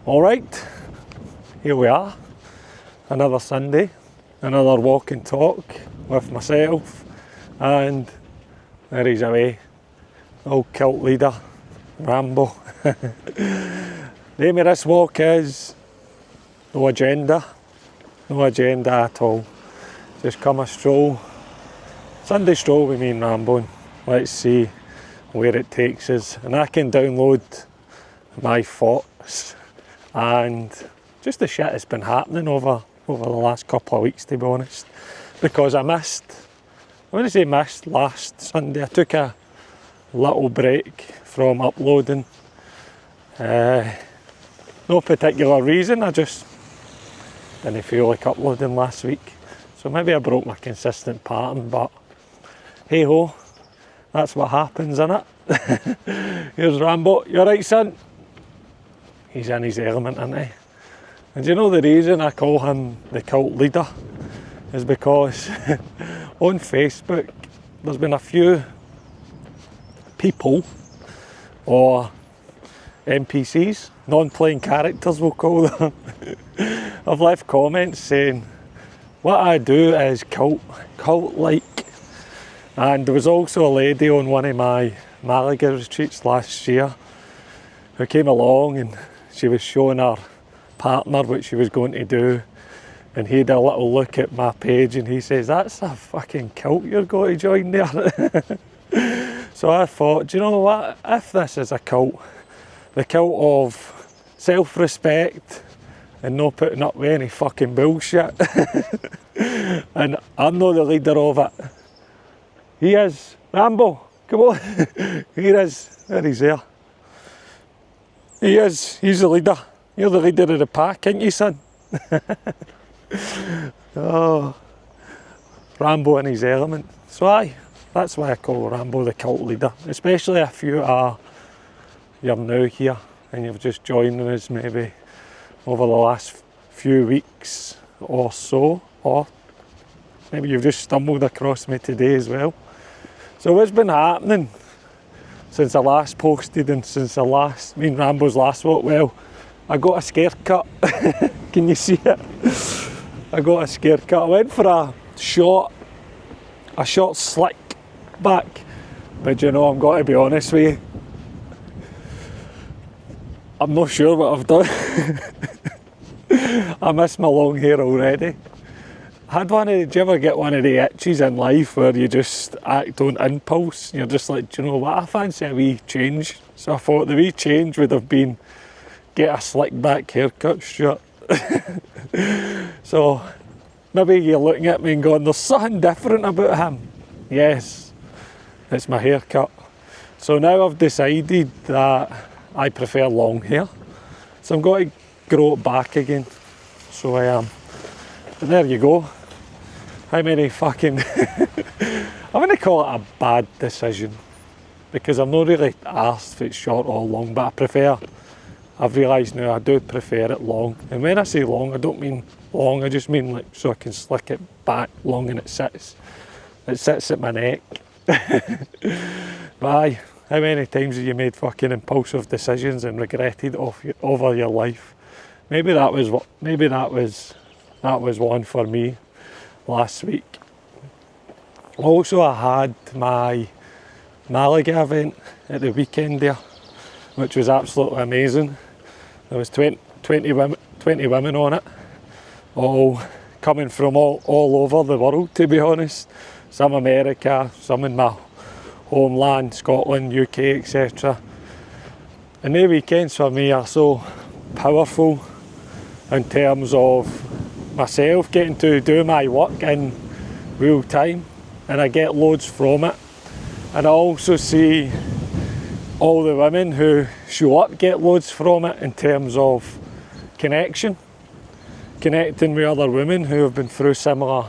Alright, here we are, another Sunday, another walk and talk with myself, and there he's away, old cult leader, Rambo. The aim of this walk is no agenda at all, just come a stroll, Sunday stroll with me and Rambo, and let's see where it takes us, and I can download my thoughts and just the shit that's been happening over the last couple of weeks, to be honest, because I missed last Sunday. I took a little break from uploading, no particular reason, I just didn't feel like uploading last week, so maybe I broke my consistent pattern, but hey ho, that's what happens, innit? Here's Rambo. You alright, son? He's in his element, isn't he? And you know the reason I call him the cult leader is because on Facebook there's been a few people, or NPCs, non-playing characters we'll call them, I've left comments saying what I do is cult-like. And there was also a lady on one of my Malaga retreats last year who came along and she was showing her partner what she was going to do, and he had a little look at my page and he says, that's a fucking cult you're going to join there. So I thought, do you know what, if this is a cult, the cult of self-respect and not putting up with any fucking bullshit, and I'm not the leader of it, he is. Rambo, come on. Here he is, there he's there. He is, he's the leader. You're the leader of the pack, ain't you, son? Oh, Rambo in his element. So aye, that's why I call Rambo the cult leader, especially if you're new here and you've just joined us maybe over the last few weeks or so, or maybe you've just stumbled across me today as well. So what's been happening since I last posted and since me and Rambo's last walk? Well, I got a scare cut. Can you see it? I got a scare cut. I went for a short slick back, but you know, I'm going to be honest with you, I'm not sure what I've done. I miss my long hair already. Did you ever get one of the itches in life where you just act on impulse? You're just like, do you know what, I fancy a wee change. So I thought the wee change would have been get a slick back haircut, Stuart. So maybe you're looking at me and going, there's something different about him. Yes, it's my haircut. So now I've decided that I prefer long hair. So I'm going to grow it back again. So I am. And there you go. How many fucking... I'm going to call it a bad decision, because I'm not really arsed if it's short or long, but I've realised now I do prefer it long. And when I say long, I don't mean long, I just mean like so I can slick it back long and it sits at my neck. But aye, how many times have you made fucking impulsive decisions and regretted over your life? Maybe that was one for me last week. Also, I had my Malaga event at the weekend there, which was absolutely amazing. There was 20 women on it, all coming from all over the world, to be honest. Some America, some in my homeland, Scotland, UK, etc. And the weekends for me are so powerful in terms of myself getting to do my work in real time, and I get loads from it. And I also see all the women who show up get loads from it in terms of connecting with other women who have been through similar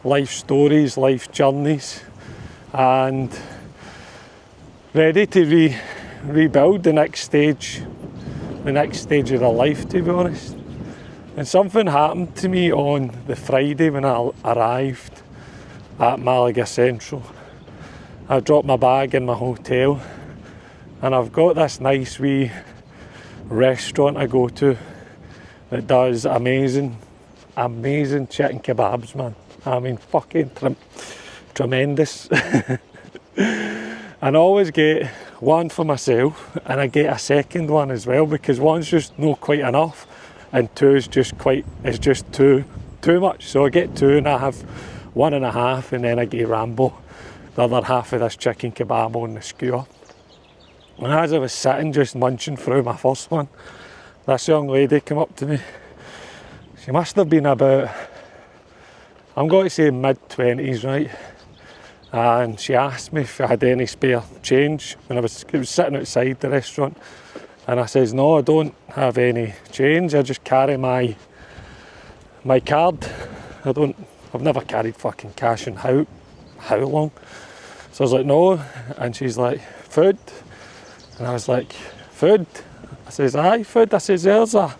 life stories, life journeys, and ready to rebuild the next stage of their life, to be honest. And something happened to me on the Friday when I arrived at Malaga Central. I dropped my bag in my hotel, and I've got this nice wee restaurant I go to that does amazing chicken kebabs, man. I mean, fucking tremendous. And I always get one for myself, and I get a second one as well, because one's just not quite enough, and two is just too much. So I get two, and I have 1.5, and then I get Rambo, the other half of this chicken kebab on the skewer. And as I was sitting just munching through my first one, this young lady came up to me. She must have been about, I'm going to say mid-20s, right? And she asked me if I had any spare change when I was sitting outside the restaurant. And I says, no, I don't have any change. I just carry my card. I've never carried fucking cash in how long? So I was like, no. And she's like, food? And I was like, food? I says, aye, food. I says, there's a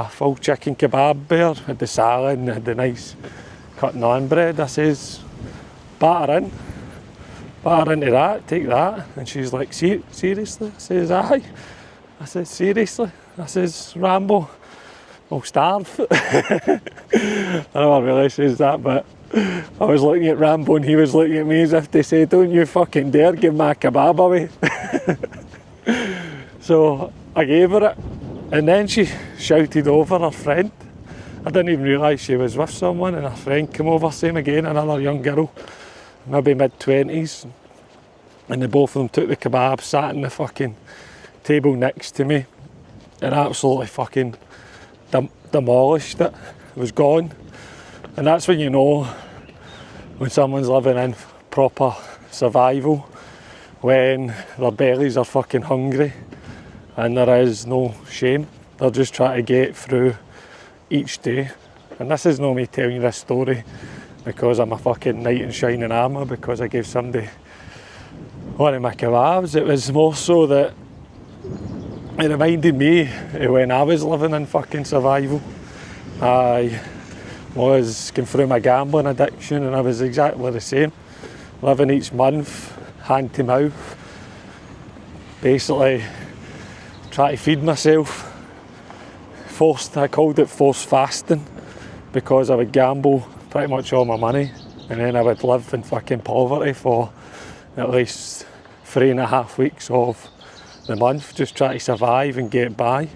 full chicken kebab there with the salad and the nice cut naan bread. I says, batter into that, take that. And she's like, seriously? I says, aye. I says, seriously? I says, Rambo, I'll starve. I never really says that, but I was looking at Rambo and he was looking at me as if to say, don't you fucking dare give my kebab away. So I gave her it, and then she shouted over her friend. I didn't even realise she was with someone, and her friend came over, same again, another young girl, maybe mid-20s, and the both of them took the kebab, sat in the fucking table next to me, and absolutely fucking demolished it. It was gone. And that's when you know when someone's living in proper survival, when their bellies are fucking hungry and there is no shame. They're just trying to get through each day. And this is not me telling you this story because I'm a fucking knight in shining armour because I gave somebody one of my kebabs. It was more so that it reminded me of when I was living in fucking survival. I was going through my gambling addiction, and I was exactly the same. Living each month, hand to mouth, basically trying to feed myself. I called it forced fasting because I would gamble pretty much all my money, and then I would live in fucking poverty for at least 3.5 weeks of the month, just trying to survive and get by.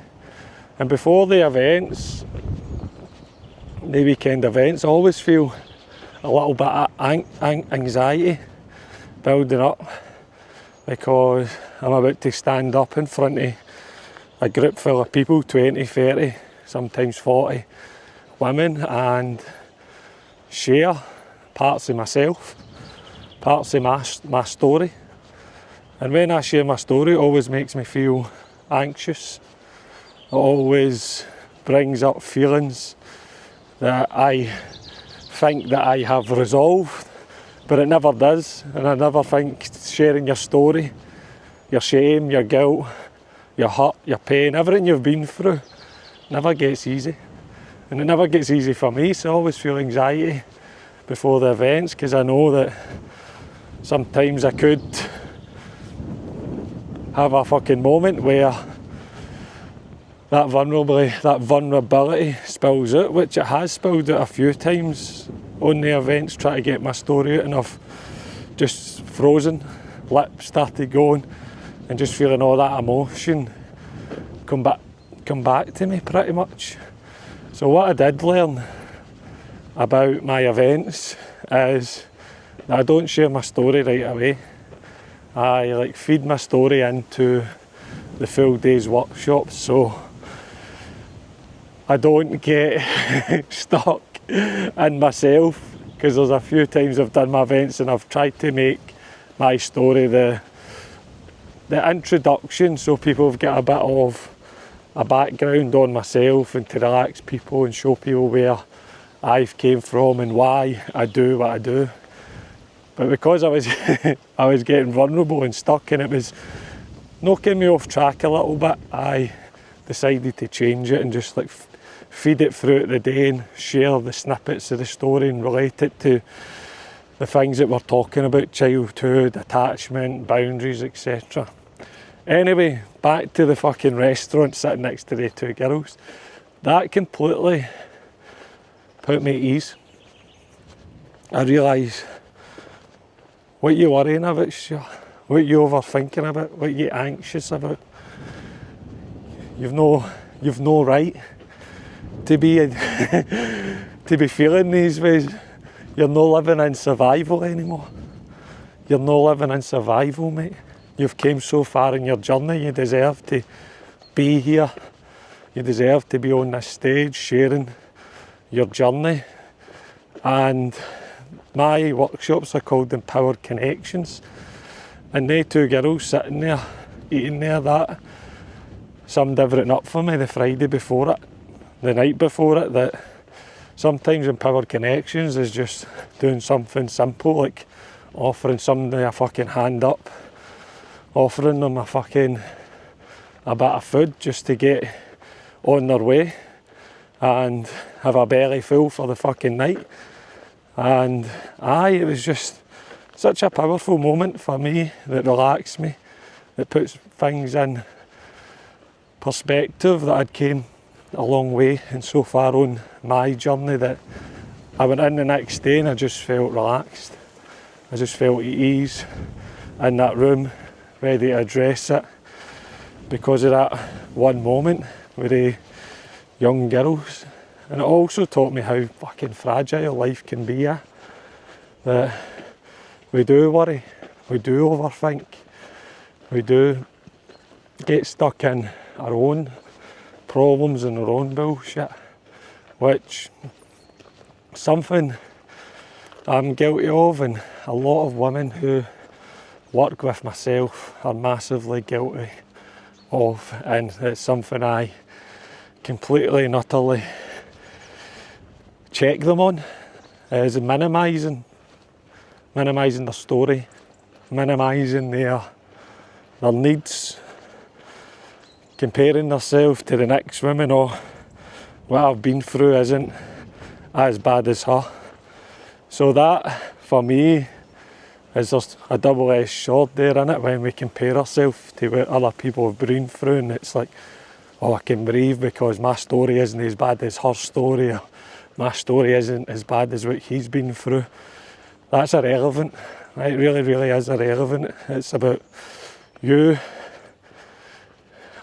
And before the events, the weekend events, I always feel a little bit of anxiety building up because I'm about to stand up in front of a group full of people, 20, 30, sometimes 40 women, and share parts of myself, parts of my story. And when I share my story, it always makes me feel anxious. It always brings up feelings that I think that I have resolved, but it never does. And I never think sharing your story, your shame, your guilt, your hurt, your pain, everything you've been through, never gets easy. And it never gets easy for me, so I always feel anxiety before the events because I know that sometimes I could have a fucking moment where that vulnerability spills out, which it has spilled out a few times on the events, trying to get my story out, and I've just frozen, lips started going, and just feeling all that emotion come back to me pretty much. So what I did learn about my events is that I don't share my story right away. I feed my story into the full day's workshops, so I don't get stuck in myself, because there's a few times I've done my events and I've tried to make my story the introduction, so people have got a bit of a background on myself and to relax people and show people where I've came from and why I do what I do. But because I was getting vulnerable and stuck, and it was knocking me off track a little bit, I decided to change it and just feed it throughout the day and share the snippets of the story and relate it to the things that we're talking about, childhood, attachment, boundaries, etc. Anyway, back to the fucking restaurant sitting next to the two girls. That completely put me at ease. I realised what you're worrying about, sure, what you're overthinking about, what you're anxious about. You've no right to be to be feeling these ways. You're not living in survival anymore. You're not living in survival, mate. You've came so far in your journey, you deserve to be here. You deserve to be on this stage sharing your journey. And my workshops are called Empowered Connections. And they two girls sitting there, eating there, that summed everything up for me the Friday before it, the night before it, that sometimes Empowered Connections is just doing something simple, like offering somebody a fucking hand up, offering them a bit of food just to get on their way and have a belly full for the fucking night. And it was just such a powerful moment for me that relaxed me, that puts things in perspective, that I'd came a long way and so far on my journey that I went in the next day and I just felt relaxed. I just felt at ease in that room, ready to address it because of that one moment with the young girls. And it also taught me how fucking fragile life can be, that we do worry, we do overthink, we do get stuck in our own problems and our own bullshit, which something I'm guilty of, and a lot of women who work with myself are massively guilty of, and it's something I completely and utterly check them on, is minimising their story, minimising their needs, comparing themselves to the next woman, or what I've been through isn't as bad as her. So that, for me, is just a double-edged sword there, innit, when we compare ourselves to what other people have been through, and it's like, oh, I can breathe because my story isn't as bad as her story, or my story isn't as bad as what he's been through. That's irrelevant. It really, really is irrelevant. It's about you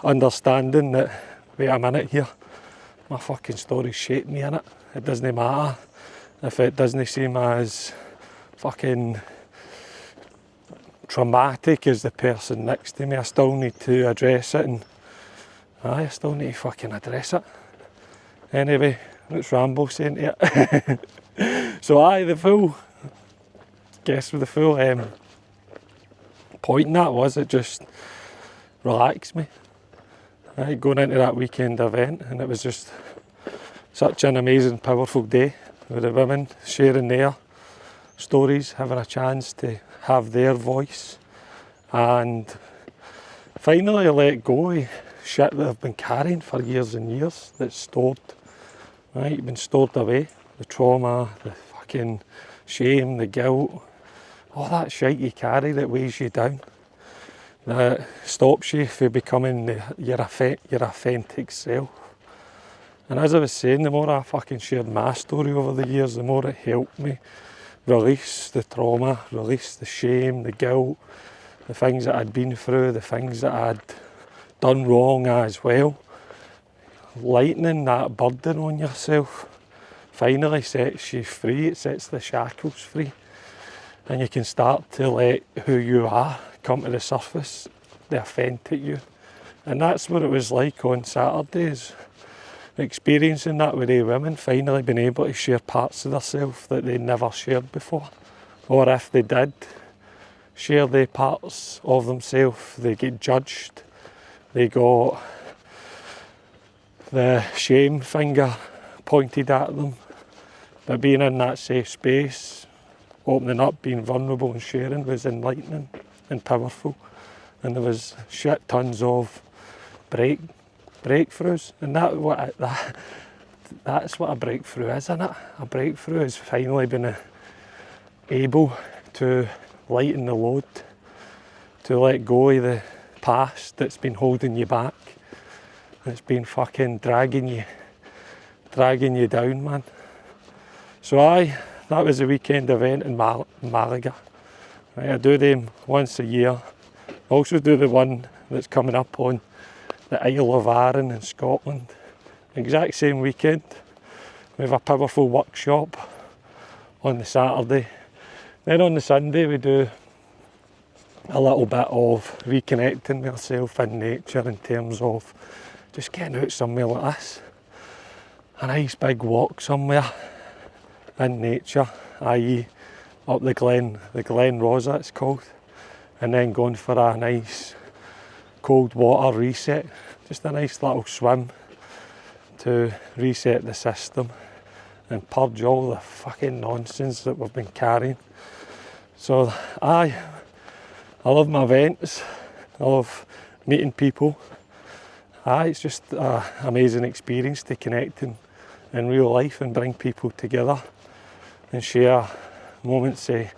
understanding that, wait a minute here, my fucking story's shaped me, innit. It doesn't matter if it doesn't seem as fucking traumatic as the person next to me. I still need to address it, and I still need to fucking address it. Anyway, what's Rambo saying to it? So the full point in that was, it just relaxed me. Going into that weekend event, and it was just such an amazing, powerful day with the women sharing their stories, having a chance to have their voice, and finally let go of shit that I've been carrying for years and years, that's stored, right, been stored away. The trauma, the fucking shame, the guilt, all that shit you carry that weighs you down, that stops you from becoming your authentic self. And as I was saying, the more I fucking shared my story over the years, the more it helped me release the trauma, release the shame, the guilt, the things that I'd been through, the things that I'd done wrong as well. Lightening that burden on yourself finally sets you free, it sets the shackles free, and you can start to let who you are come to the surface, the authentic you. And that's what it was like on Saturdays, experiencing that with the women, finally being able to share parts of themselves that they never shared before. Or if they did share the parts of themselves, they get judged, they got the shame finger pointed at them. But being in that safe space, opening up, being vulnerable and sharing was enlightening and powerful. And there was shit tons of breakthroughs, and that's what a breakthrough is, isn't it? A breakthrough is finally being able to lighten the load, to let go of the past that's been holding you back. It's been fucking dragging you down, man. So that was a weekend event in Malaga. Right, I do them once a year. I also do the one that's coming up on the Isle of Arran in Scotland. Exact same weekend. We have a powerful workshop on the Saturday. Then on the Sunday we do a little bit of reconnecting with yourself in nature in terms of just getting out somewhere like this. A nice big walk somewhere in nature, i.e. up the Glen Rosa it's called, and then going for a nice cold water reset, just a nice little swim to reset the system and purge all the fucking nonsense that we've been carrying. So I love my events, I love meeting people. It's just an amazing experience to connect in real life and bring people together and share moments of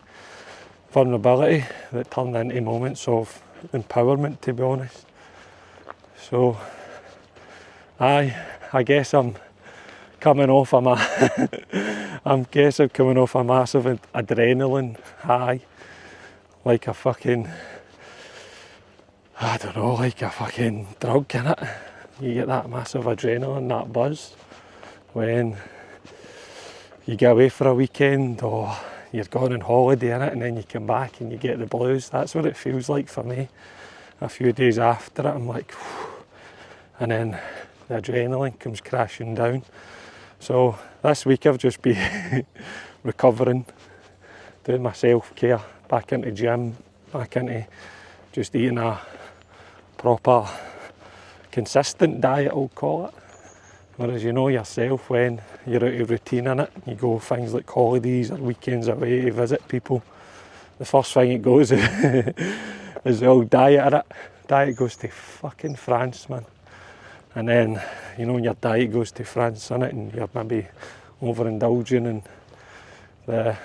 vulnerability that turn into moments of empowerment, to be honest. So I guess I'm coming off a massive adrenaline high, like a fucking, I don't know, like a fucking drug, innit? You get that massive adrenaline, that buzz, when you get away for a weekend or you're gone on holiday, innit, and then you come back and you get the blues. That's what it feels like for me. A few days after it, I'm like, whew, and then the adrenaline comes crashing down. So this week I've just been recovering, doing my self-care, back into gym, back into just eating a proper consistent diet, I'll call it. Whereas you know yourself, when you're out of routine in it, you go things like holidays or weekends away to visit people, the first thing it goes is the old diet in it. Diet goes to fucking France, man. And then, you know, when your diet goes to France in it and you're maybe overindulging in the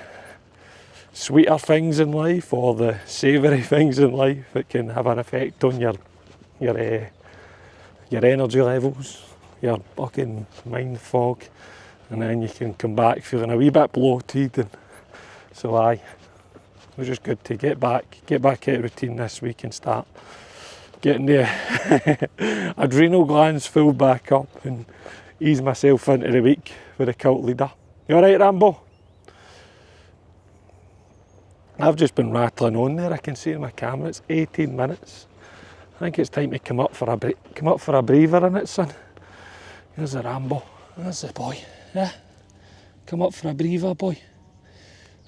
sweeter things in life or the savoury things in life, it can have an effect on your energy levels, your fucking mind fog, and then you can come back feeling a wee bit bloated. And so it was just good to get back out of routine this week and start getting the adrenal glands filled back up and ease myself into the week with a cult leader. You alright, Rambo? I've just been rattling on there. I can see in my camera it's 18 minutes. I think it's time to come up for a breather in it, son. Here's the Rambo. There's the boy. Yeah. Come up for a breather, boy.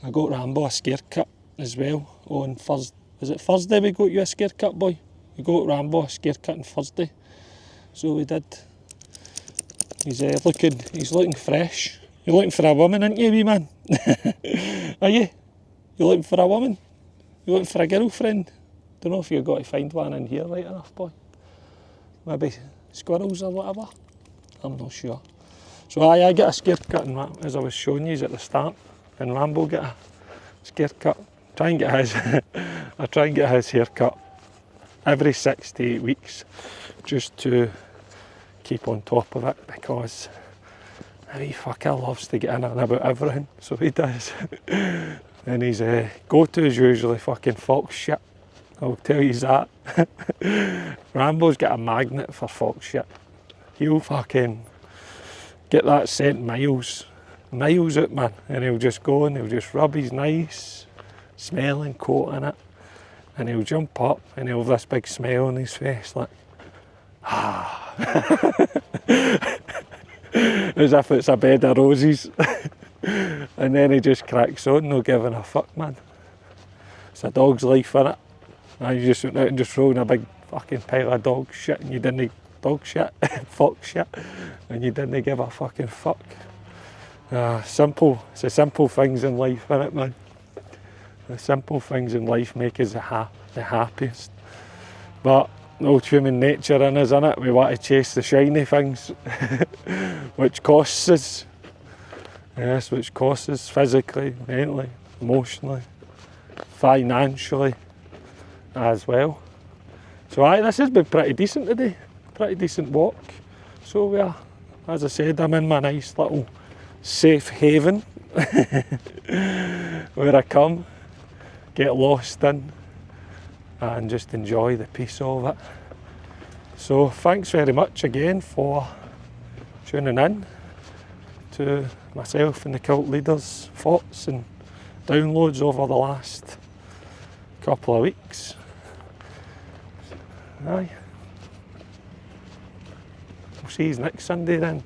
I got Rambo a scare cut as well on Thursday. Was it Thursday we got you a scare cut, boy? We got Rambo a scare cut on Thursday. So we did. He's looking fresh. You're looking for a woman, aren't you, wee man? Are you? You looking for a woman? You looking for a girlfriend? Don't know if you've got to find one in here right enough, boy. Maybe squirrels or whatever. I'm not sure. So I get a scare cut, and as I was showing you at the start, and Rambo get a scare cut. I try and get his hair cut every 6 to 8 weeks, just to keep on top of it, because the wee fucker loves to get in and about everything, so he does. And his go-to is usually fucking fox shit, I'll tell you that. Rambo's got a magnet for fox shit. He'll fucking get that scent miles out, man, and he'll just go and he'll just rub his nice smelling coat in it, and he'll jump up and he'll have this big smile on his face, like, as if it's a bed of roses. And then he just cracks on, no giving a fuck, man. It's a dog's life, innit? And you just went out and just thrown a big fucking pile of dog shit, and you didn't dog shit, fox shit, and you didn't give a fucking fuck. It's the simple things in life, innit, man? The simple things in life make us the happiest. But old human nature in us, innit? We want to chase the shiny things, which costs us. Yes, which costs us physically, mentally, emotionally, financially as well. So aye, this has been pretty decent today, pretty decent walk. So we are, as I said, I'm in my nice little safe haven where I come, get lost in and just enjoy the peace of it. So thanks very much again for tuning in to myself and the cult leaders' thoughts and downloads over the last couple of weeks. Aye. We'll see you next Sunday then.